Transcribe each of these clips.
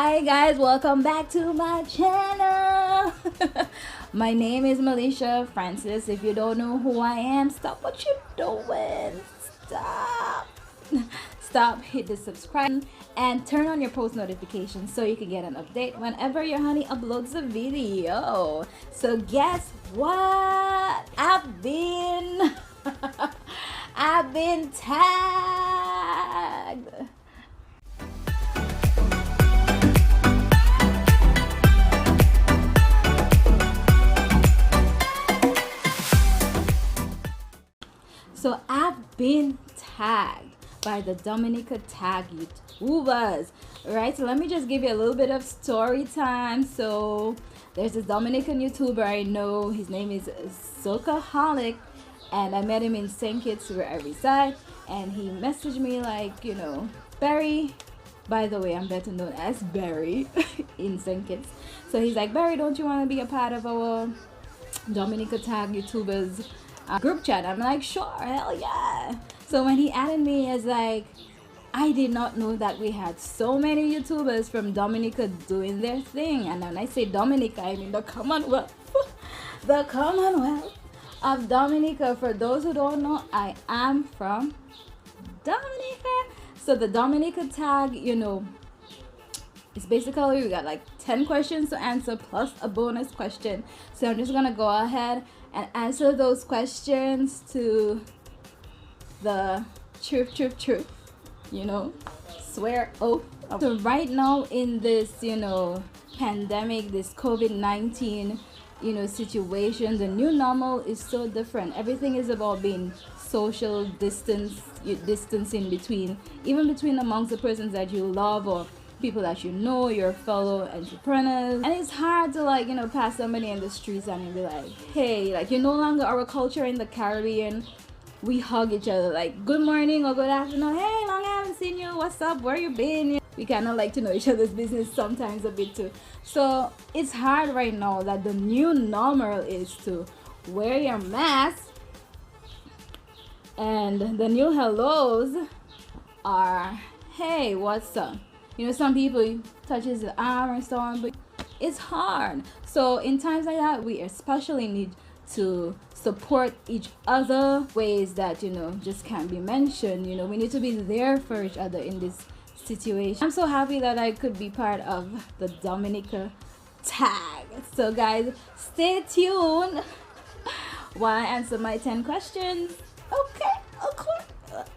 Hi guys, welcome back to my channel. My name is Malaysia Francis. If you don't know who I am, stop what you're doing. Stop, hit the subscribe and turn on your post notifications so you can get an update whenever your honey uploads a video. So guess what? I've been tagged. So I've been tagged by the Dominican Tag YouTubers, right? So let me just give you a little bit of story time. So there's this Dominican YouTuber I know. His name is Socaholic, and I met him in St. Kitts where I reside, and he messaged me like, you know, Barry. By the way, I'm better known as Barry in St. Kitts. So he's like, Barry, don't you want to be a part of our Dominican Tag YouTubers group chat? I'm like, sure, hell yeah. So when he added me, it's like, I did not know that we had so many YouTubers from Dominica doing their thing. And when I say Dominica, I mean the Commonwealth. The Commonwealth of Dominica. For those who don't know, I am from Dominica. So the Dominican Tag, you know, it's basically we got like 10 questions to answer plus a bonus question. So I'm just gonna go ahead and answer those questions to the truth, you know, swear oath. So right now in this, you know, pandemic, this COVID-19, you know, situation, the new normal is so different. Everything is about being social distancing between, even between amongst the persons that you love or people that you know, your fellow entrepreneurs. And it's hard to, like, you know, pass somebody in the streets and be like, hey, like, you're no longer, our culture in the Caribbean, we hug each other like good morning or good afternoon. Hey, long I haven't seen you, what's up, where you been? We kind of like to know each other's business sometimes a bit too. So it's hard right now that the new normal is to wear your mask, and the new hellos are, hey, what's up? You know, some people touches the arm and so on, but it's hard. So in times like that, we especially need to support each other, ways that, you know, just can't be mentioned. You know, we need to be there for each other in this situation. I'm so happy that I could be part of the Dominican Tag. So guys, stay tuned while I answer my 10 questions. Okay.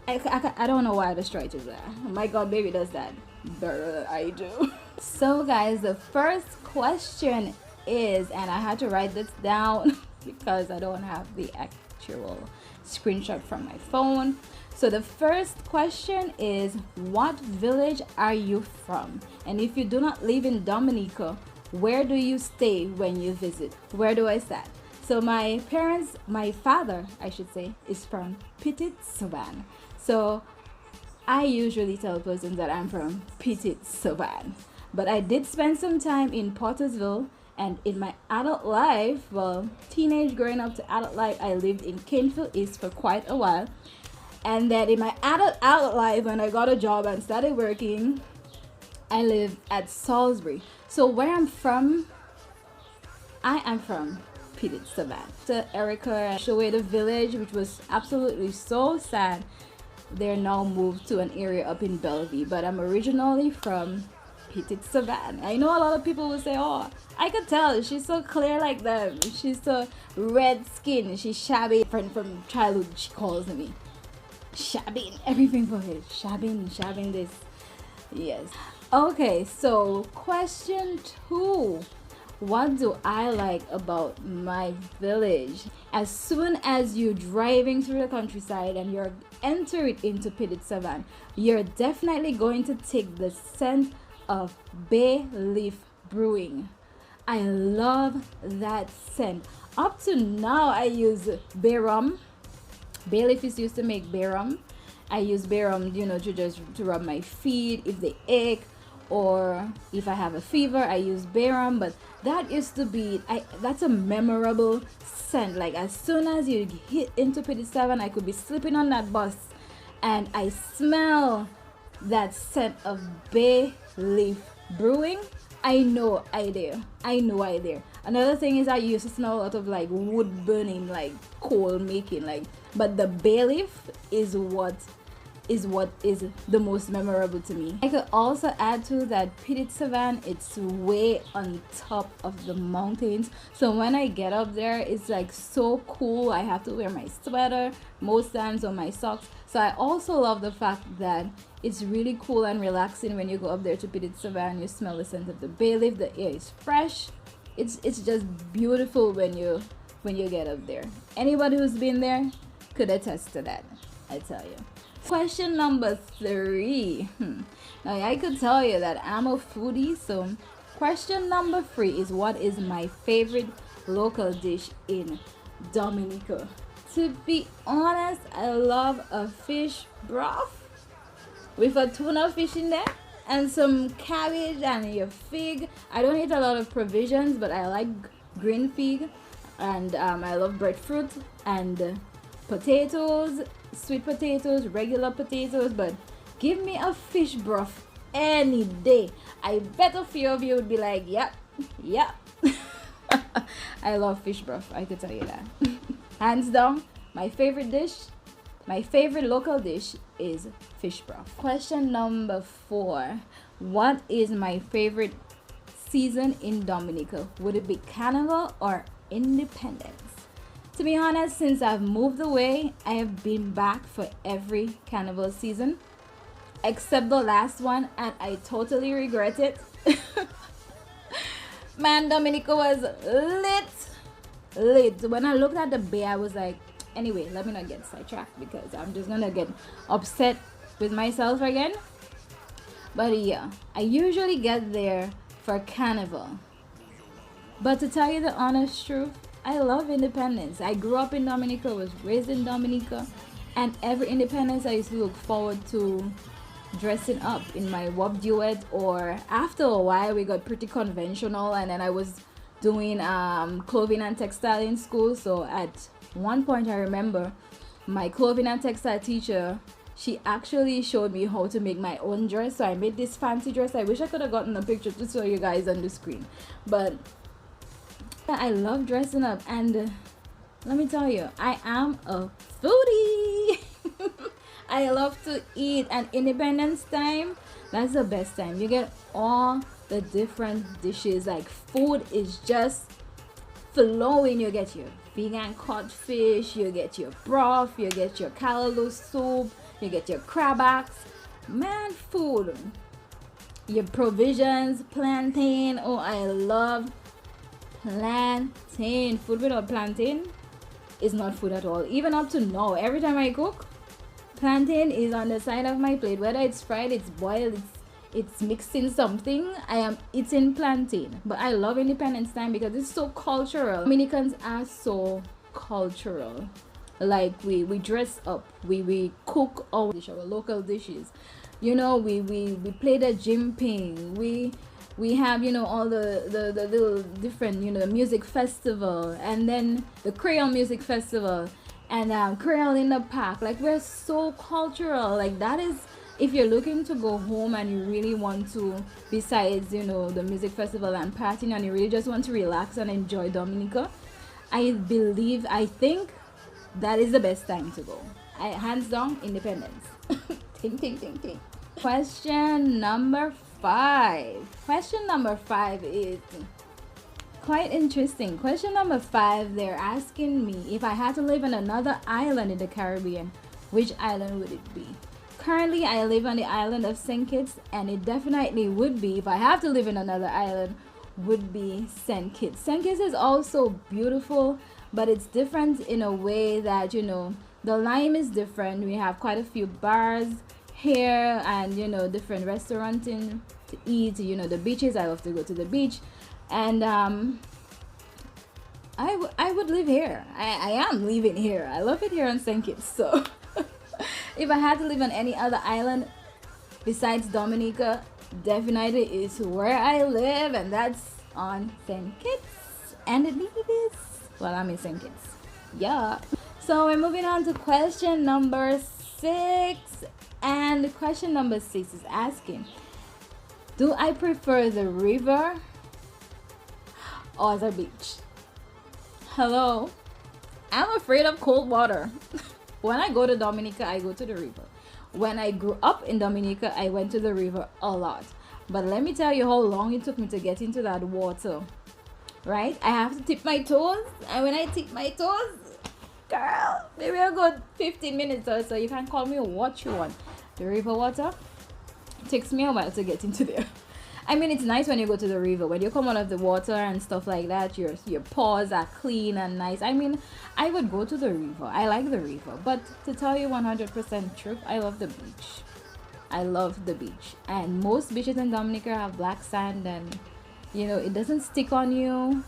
I don't know why the strike is there. My God, baby does that better than I do. So guys, the first question is, and I had to write this down because I don't have the actual screenshot from my phone. So the first question is, what village are you from? And if you do not live in Dominica, where do you stay when you visit? Where do I stay? So my parents, my father, I should say, is from Petit-Sauvane. So I usually tell persons that I'm from Petit-Sauvane. But I did spend some time in Pottersville, and in my adult life, well, teenage growing up to adult life, I lived in Caneville East for quite a while. And then in my adult life, when I got a job and started working, I lived at Salisbury. So where I'm from, I am from Petit-Sauvane. So Erica showed away the village, which was absolutely so sad. They're now moved to an area up in Bellevue, but I'm originally from Petit-Sauvane. I know a lot of people will say, oh, I could tell she's so clear like them, she's so red skin, she's shabby. Friend from childhood, she calls me shabby, everything for her, shabby this. Yes. Okay, so question 2, what do I like about my village? As soon as you're driving through the countryside and you're entering into Petit-Sauvane, you're definitely going to take the scent of bay leaf brewing. I love that scent. Up to now, I use bay rum. Bay leaf is used to make bay rum. I use bay rum, you know, to rub my feet if they ache, or if I have a fever, I use bay rum. But that used to be, that's a memorable scent. Like as soon as you hit into Petit-Sauvane, I could be sleeping on that bus and I smell that scent of bay leaf brewing, I know idea. I know idea. Another thing is I used to smell a lot of like wood burning, like coal making, like, but the bay leaf is what is the most memorable to me. I could also add to that Petit Savan, it's way on top of the mountains. So when I get up there, it's like so cool. I have to wear my sweater most times or my socks. So I also love the fact that it's really cool and relaxing when you go up there to Petit Savan. You smell the scent of the bay leaf, the air is fresh. It's just beautiful when you get up there. Anybody who's been there could attest to that, I tell you. Question number 3. Now I could tell you that I'm a foodie, so question number 3 is, what is my favorite local dish in Dominica? To be honest, I love a fish broth with a tuna fish in there and some cabbage and your fig. I don't eat a lot of provisions, but I like green fig, and I love breadfruit and potatoes, sweet potatoes, regular potatoes, but give me a fish broth any day. I bet a few of you would be like, yep. I love fish broth, I could tell you that. Hands down, my favorite local dish is fish broth. Question number 4. What is my favorite season in Dominica? Would it be Carnival or Independence? To be honest, since I've moved away, I have been back for every Carnival season except the last one, and I totally regret it. Man, Dominica was lit. When I looked at the bay, I was like, anyway, let me not get sidetracked because I'm just gonna get upset with myself again. But yeah, I usually get there for Carnival. But to tell you the honest truth, I love Independence. I grew up in Dominica, was raised in Dominica, and every Independence I used to look forward to dressing up in my WOP duet, or after a while we got pretty conventional, and then I was doing clothing and textile in school. So at one point I remember my clothing and textile teacher, she actually showed me how to make my own dress. So I made this fancy dress. I wish I could have gotten a picture to show you guys on the screen, but I love dressing up, and let me tell you, I am a foodie. I love to eat, and Independence time, that's the best time. You get all the different dishes, like food is just flowing. You get your vegan codfish, you get your broth, you get your callaloo soup, you get your crabaks. Man, food. Your provisions, plantain. Oh, I love plantain. Food without plantain is not food at all. Even up to now, every time I cook, plantain is on the side of my plate. Whether it's fried, it's boiled, it's mixed in something, I am eating plantain. But I love Independence time because it's so cultural. Dominicans are so cultural. Like we dress up, we cook our local dishes. You know, we play the jimping. We have, you know, all the little different, you know, the music festival, and then the Creole music festival, and Creole in the Park. Like, we're so cultural. Like, that is, if you're looking to go home and you really want to, besides, you know, the music festival and partying, and you really just want to relax and enjoy Dominica, I think that is the best time to go. Hands down, Independence. Ting, ting, ting, ting. Question number 5. Question number 5 is quite interesting. Question number 5, they're asking me if I had to live on another island in the Caribbean, which island would it be? Currently, I live on the island of St. Kitts, and it definitely would be, if I have to live in another island, would be St. Kitts. St. Kitts is also beautiful, but it's different in a way that, you know, the lime is different. We have quite a few bars here, and, you know, different restaurants to eat. You know, the beaches, I love to go to the beach, and I would live here. I am living here. I love it here on St. Kitts. So if I had to live on any other island besides Dominica, definitely is where I live, and that's on St. Kitts. And it is, well, I'm in St. Kitts. Yeah. So we're moving on to question number 6. And question number 6 is asking, Do I prefer the river or the beach? Hello? I'm afraid of cold water. When I go to Dominica, I go to the river. When I grew up in Dominica, I went to the river a lot. But let me tell you how long it took me to get into that water. Right? I have to tip my toes. And when I tip my toes, girl, maybe I'll go 15 minutes or so. You can call me what you want. The river water, it takes me a while to get into there. I mean, it's nice when you go to the river. When you come out of the water and stuff like that, your paws are clean and nice. I mean, I would go to the river. I like the river. But to tell you 100% truth, I love the beach. I love the beach. And most beaches in Dominica have black sand and, you know, it doesn't stick on you.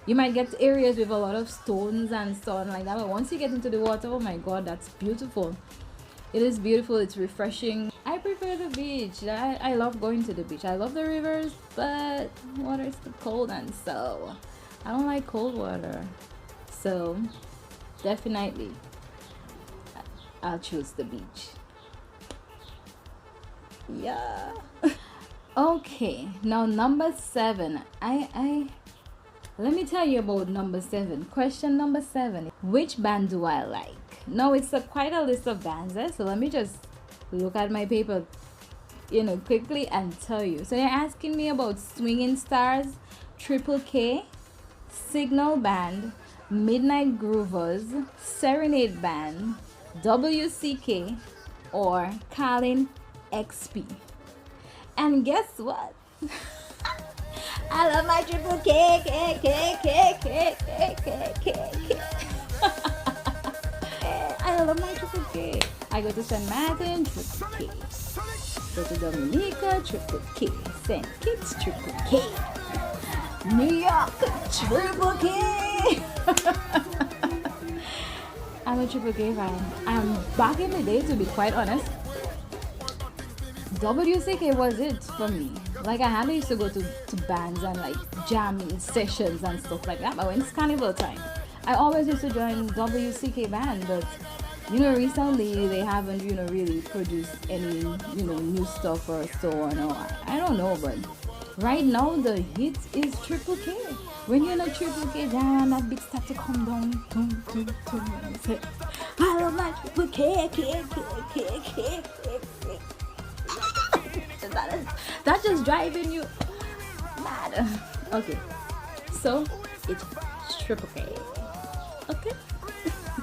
You might get areas with a lot of stones and so on like that. But once you get into the water, oh my God, that's beautiful. It is beautiful. It's refreshing. I prefer the beach. I love going to the beach. I love the rivers, but water is too cold, and so I don't like cold water. So definitely I'll choose the beach. Yeah. Okay, now number 7. I let me tell you about number 7. Question number 7. Which band do I like? Now it's quite a list of bands, so let me just look at my paper, quickly and tell you. So you're asking me about Swinging Stars, Triple K, Signal Band, Midnight Groovers, Serenade Band, WCK, or Carlin XP. And guess what? I love my Triple K, K, K, K, K, K, K, K, K. I love my Triple K. I go to St. Martin, Triple K. Go to Dominica, Triple K. St. Kitts, Triple K. New York, Triple K. I'm a Triple K fan. Back in the day, to be quite honest, WCK was it for me. Like, I had used to go to bands and like jamming sessions and stuff like that. But when it's carnival time, I always used to join WCK band. But recently they haven't really produced any new stuff or so on. Or I don't know, but right now the hit is Triple K. When you're in a Triple K jam, that beat start to come down. Boom, boom, boom, and say, I love my Triple K, K, K, K, K, K, K. That's just driving you mad. Okay, so it's Triple K. Okay,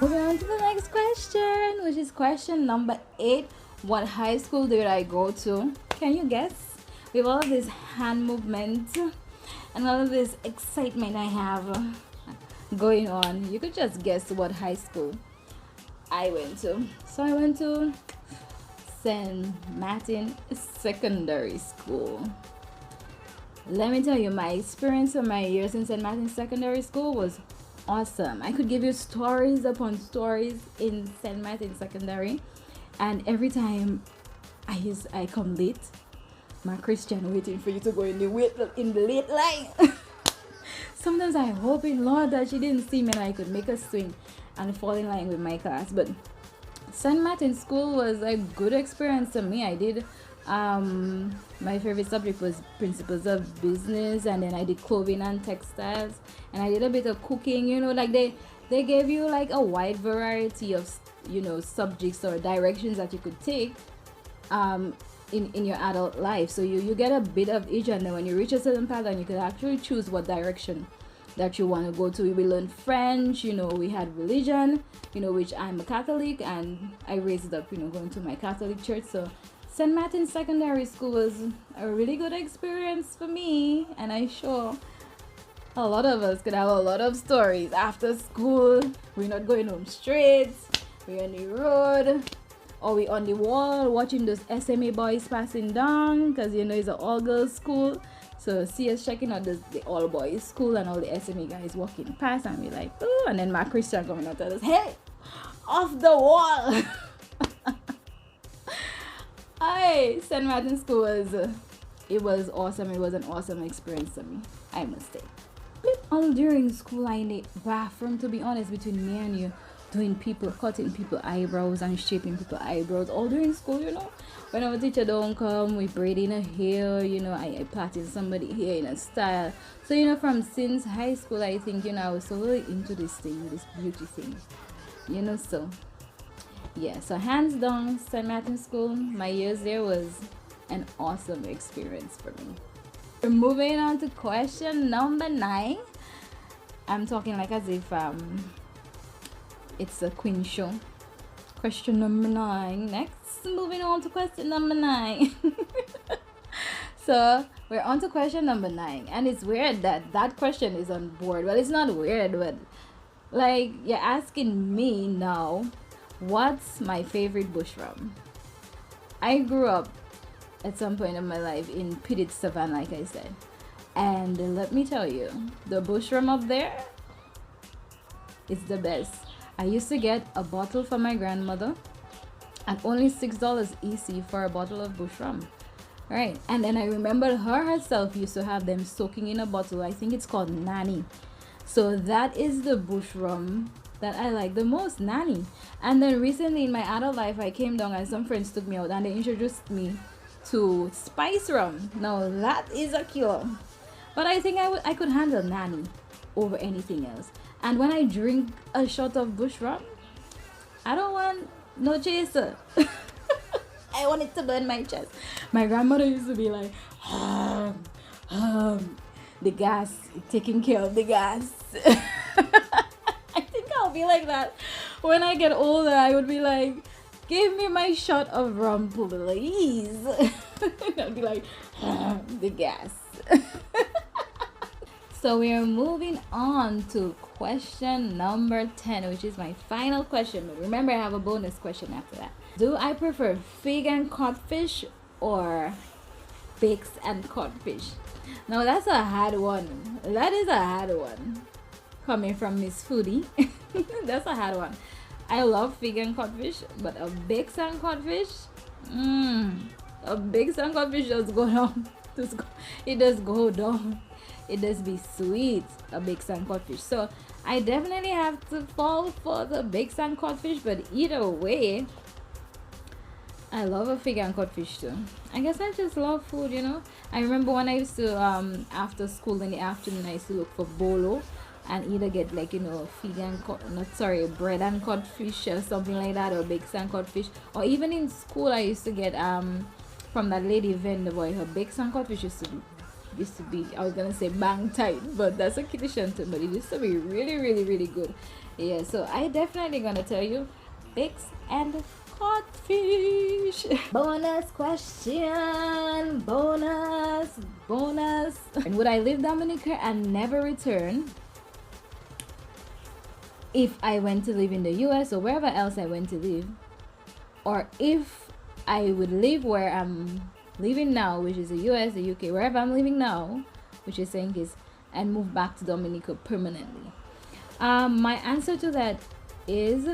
moving on to the next question, which is question number 8. What high school did I go to? Can you guess? With all of this hand movement and all of this excitement I have going on, you could just guess what high school I went to. So I went to St. Martin Secondary School. Let me tell you, my experience of my years in St. Martin Secondary School was awesome. I could give you stories upon stories in St. Martin Secondary, and every time I come late, my Christian waiting for you to go in the late line. Sometimes I hope in Lord that she didn't see me and I could make a swing and fall in line with my class. But St. Martin School was a good experience to me. I did my favorite subject was Principles of Business, and then I did Clothing and Textiles, and I did a bit of cooking. Like they gave you like a wide variety of subjects or directions that you could take in your adult life. So you get a bit of each, and then when you reach a certain pattern, you could actually choose what direction that you want to go to. We learned French, we had religion, which I'm a Catholic, and I raised up, going to my Catholic church. So St. Martin Secondary School was a really good experience for me, and I'm sure a lot of us could have a lot of stories after school. We're not going home straight, we're on the road, or we on the wall watching those SMA boys passing down, because it's an all-girls school. So see us checking out the all-boys school and all the SMA guys walking past, and we're like, oh, and then my Christian coming out and tell us, hey, off the wall. Hi, St. Martin School it was awesome. It was an awesome experience for me, I must say. All during school, I in the bathroom, to be honest, between me and you, doing people, cutting people eyebrows and shaping people eyebrows all during school, you know. When our teacher don't come, we braiding a hair, you know, I plaiting somebody hair in a style. So, you know, from since high school, I think, you know, I was so really into this thing, this beauty thing, you know. So yeah, so hands down, St. Martin's School, my years there was an awesome experience for me. We're moving on to question number 9. I'm talking like as if it's a queen show. Question number 9. Next, moving on to question number 9. So we're on to question number 9, and it's weird that that question is on board. Well, it's not weird, but like you're asking me now, what's my favorite bushram? I grew up at some point in my life in Pitted Savannah, like I said, and let me tell you, the bushram up there is the best. I used to get a bottle for my grandmother, and only $6 EC for a bottle of bushram, right? And then I remember her herself used to have them soaking in a bottle. I think it's called Nanny. So that is the bushram that I like the most, Nanny. And then recently in my adult life, I came down and some friends took me out and they introduced me to spice rum. Now that is a killer, but I think I could handle Nanny over anything else. And when I drink a shot of bush rum, I don't want no chaser. I want it to burn my chest. My grandmother used to be like, the gas, taking care of the gas. I think I'll be like that when I get older. I would be like, give me my shot of rum, please. I'll be like, the gas. So we are moving on to question number 10, which is my final question. But remember, I have a bonus question after that. Do I prefer fig and codfish or bakes and codfish? Now that's a hard one. That is a hard one. Coming from Miss Foodie. That's a hard one. I love fig and codfish, but a bakes and codfish, a bakes and codfish just go down. It does go down. It does be sweet, a bakes and codfish. So I definitely have to fall for the bakes and codfish, but either way, I love a fig and codfish too. I guess I just love food, you know. I remember when I used to after school in the afternoon, I used to look for bolo and either get like, you know, fig and bread and codfish or something like that, or bakes and codfish. Or even in school, I used to get from that lady vendor boy, her bakes and codfish used to be, I was gonna say bang tight, but that's a condition too, but it used to be really, really, really good. Yeah, so I definitely gonna tell you bakes and codfish. Bonus question, bonus. And would I leave Dominica and never return if I went to live in the US or wherever else I went to live, or if I would live where I'm living now, which is the US, the UK, wherever I'm living now, which is St. Kitts, and move back to Dominica permanently? My answer to that is,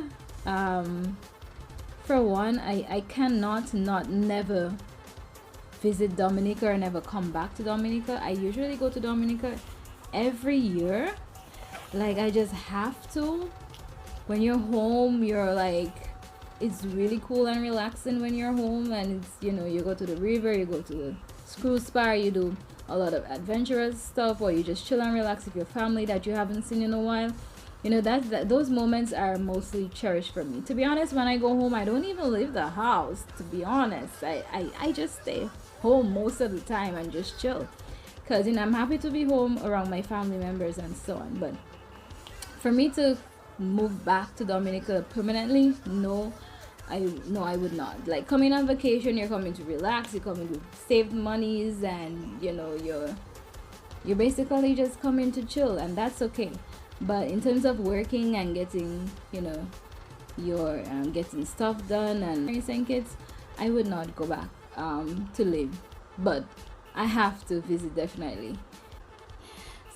for one, I cannot never visit Dominica or never come back to Dominica. I usually go to Dominica every year. Like, I just have to. When you're home, you're like, it's really cool and relaxing when you're home, and it's, you know, you go to the river, you go to the cruise bar, you do a lot of adventurous stuff, or you just chill and relax with your family that you haven't seen in a while. You know, those moments are mostly cherished for me. To be honest, when I go home, I don't even leave the house, to be honest. I just stay home most of the time and just chill, because, you know, I'm happy to be home around my family members and so on. But for me to move back to Dominica permanently, no, I would not. Like, coming on vacation, you're coming to relax, you're coming to save monies, and, you know, you're basically just coming to chill, and that's okay. But in terms of working and getting, you know, your getting stuff done and raising kids, I would not go back to live, but I have to visit definitely.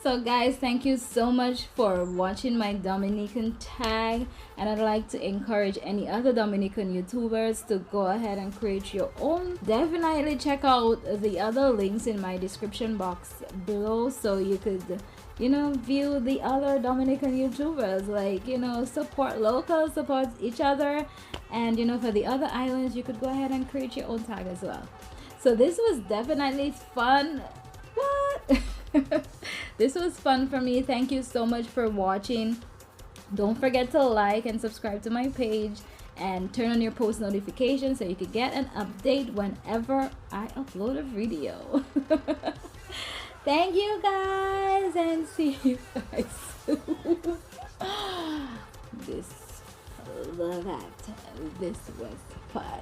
So guys, thank you so much for watching my Dominican tag, and I'd like to encourage any other Dominican YouTubers to go ahead and create your own. Definitely check out the other links in my description box below, so you could view the other Dominican YouTubers. Like, support local, support each other. And, for the other islands, you could go ahead and create your own tag as well. So this was definitely fun. What? This was fun for me. Thank you so much for watching. Don't forget to like and subscribe to my page and turn on your post notifications so you can get an update whenever I upload a video. Thank you guys, and see you guys soon. This was fun.